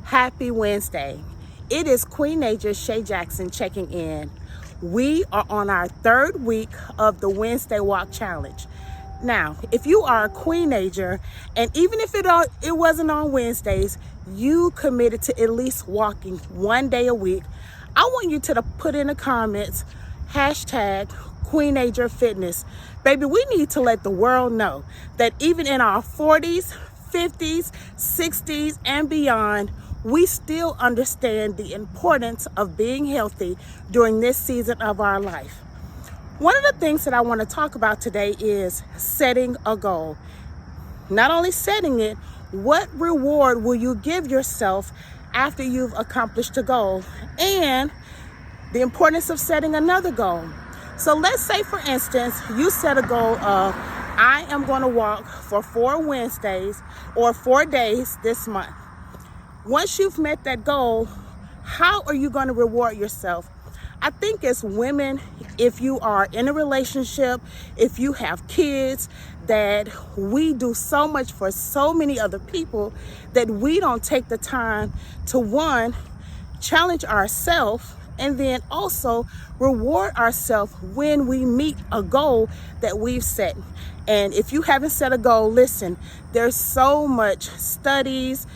Happy Wednesday. It is Queenager Shay Jackson checking in. We are on our third week of the Wednesday Walk Challenge. Now, if you are a Queenager, and even if it wasn't on Wednesdays, you committed to at least walking one day a week, I want you to put in the comments, hashtag Queenager Fitness. Baby, we need to let the world know that even in our 40s, 50s, 60s, and beyond, we still understand the importance of being healthy during this season of our life. One of the things that I want to talk about today is setting a goal. Not only setting it, what reward will you give yourself after you've accomplished a goal? And the importance of setting another goal. So let's say, for instance, you set a goal of, I am going to walk for 4 Wednesdays or 4 days this month. Once you've met that goal, how are you going to reward yourself? I think as women, if you are in a relationship, if you have kids, that we do so much for so many other people that we don't take the time to, one, challenge ourselves, and then also reward ourselves when we meet a goal that we've set. And if you haven't set a goal, listen, there's so much studies,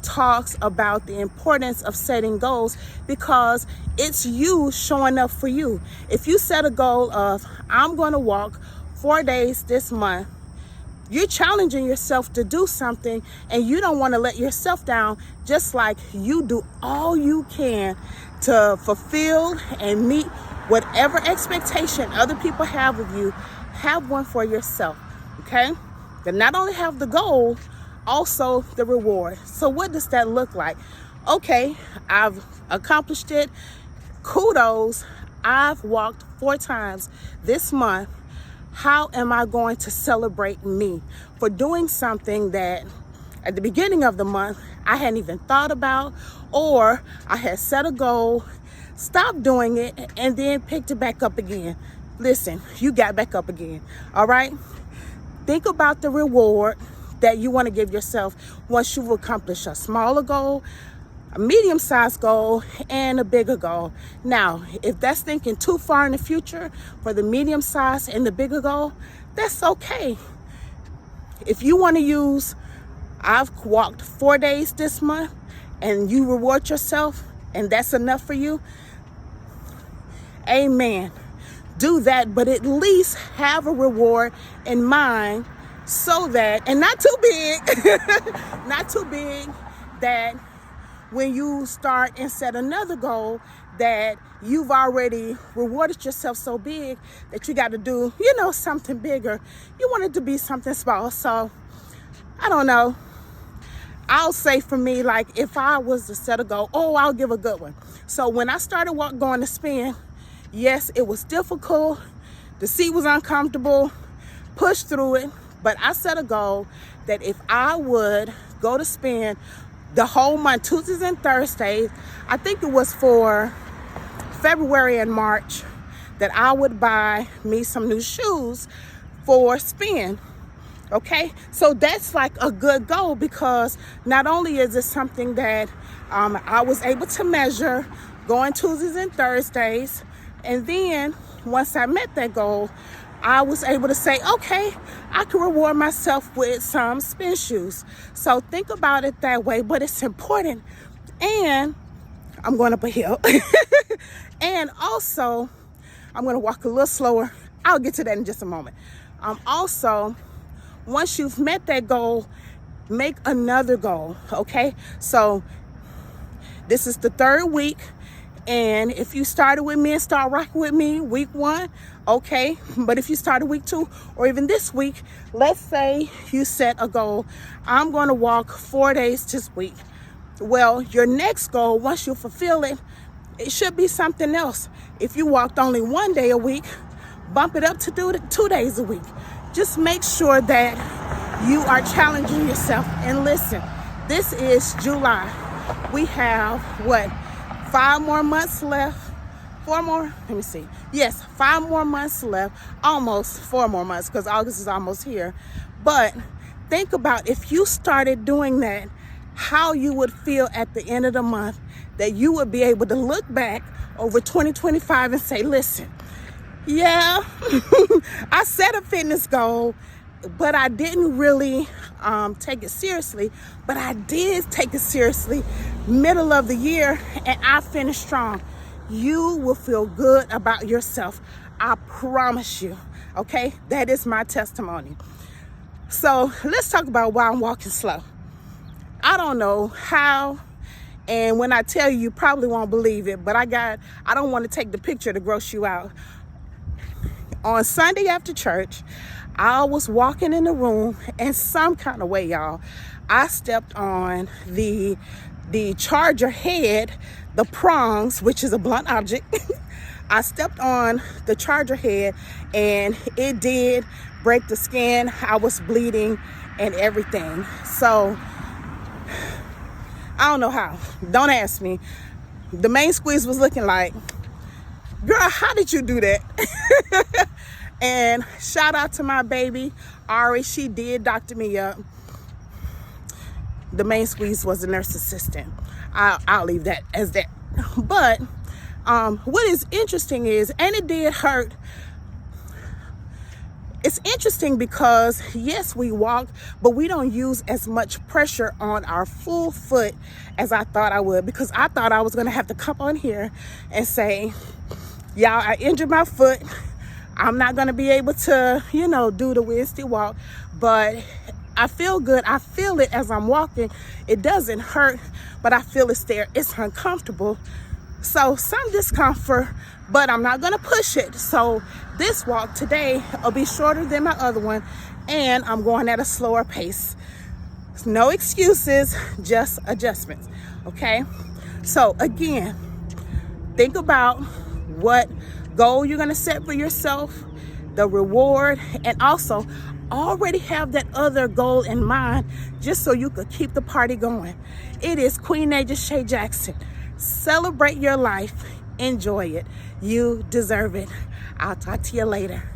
talks about the importance of setting goals, because it's you showing up for you. If you set a goal of, I'm going to walk 4 days this month, you're challenging yourself to do something, and you don't want to let yourself down, just like you do all you can to fulfill and meet whatever expectation other people have of you. Have one for yourself, okay? Then not only have the goal, also the reward. So what does that look like? Okay, I've accomplished it. Kudos, I've walked 4 times this month. How am I going to celebrate me for doing something that at the beginning of the month I hadn't even thought about, or I had set a goal, stopped doing it, and then picked it back up again? Listen, you got back up again, all right? Think about the reward that you want to give yourself once you've accomplished a smaller goal, a medium-sized goal, and a bigger goal. Now, if that's thinking too far in the future for the medium-sized and the bigger goal, that's okay. If you want to use, I've walked 4 days this month, and you reward yourself, and that's enough for you, amen. Do that, but at least have a reward in mind, so that, and not too big, not too big, that when you start and set another goal, that you've already rewarded yourself so big that you got to do, something bigger. You want it to be something small. So I don't know. I'll say for me, like if I was to set a goal, I'll give a good one. So when I started going to spin, yes, it was difficult. The seat was uncomfortable, pushed through it. But I set a goal that if I would go to spin the whole month, Tuesdays and Thursdays, I think it was for February and March, that I would buy me some new shoes for spin. Okay, so that's like a good goal, because not only is it something that I was able to measure going Tuesdays and Thursdays, and then once I met that goal, I was able to say, okay, I can reward myself with some spin shoes. So think about it that way, but it's important. And I'm going up a hill. And also, I'm going to walk a little slower. I'll get to that in just a moment. Also, once you've met that goal, make another goal, okay? So this is the 3rd week. And if you started with me and start rocking with me week 1, okay. But if you started week 2 or even this week, let's say you set a goal, I'm going to walk 4 days this week. Well, your next goal, once you fulfill it, it should be something else. If you walked only 1 day a week, bump it up to do it 2 days a week. Just make sure that you are challenging yourself. And listen, this is July. We have 5 more months left. 4 more, let me see. Yes, 5 more months left. Almost 4 more months, because August is almost here. But think about if you started doing that how you would feel at the end of the month, that you would be able to look back over 2025 and say, listen, yeah, I set a fitness goal, but I didn't really take it seriously. But I did take it seriously middle of the year, and I finished strong. You will feel good about yourself. I promise you. Okay, that is my testimony. So let's talk about why I'm walking slow. I don't know how, and when I tell you, you probably won't believe it, but I don't want to take the picture to gross you out. On Sunday after church, I was walking in the room, and some kind of way, y'all, I stepped on the charger head, the prongs, which is a blunt object. I stepped on the charger head, and it did break the skin. I was bleeding and everything. So I don't know how. Don't ask me. The main squeeze was looking like, girl, how did you do that? And shout out to my baby, Ari. She did doctor me up. The main squeeze was a nurse assistant. I'll leave that as that. But what is interesting is, and it did hurt. It's interesting because, yes, we walk, but we don't use as much pressure on our full foot as I thought I would, because I thought I was going to have to come on here and say, y'all, I injured my foot. I'm not going to be able to, do the Wednesday walk, but I feel good. I feel it as I'm walking. It doesn't hurt, but I feel it's there. It's uncomfortable. So some discomfort, but I'm not going to push it. So this walk today will be shorter than my other one, and I'm going at a slower pace. No excuses, just adjustments. Okay. So again, think about what goal you're going to set for yourself, the reward, and also already have that other goal in mind just so you could keep the party going. It is Queenager Shay Jackson. Celebrate your life. Enjoy it. You deserve it. I'll talk to you later.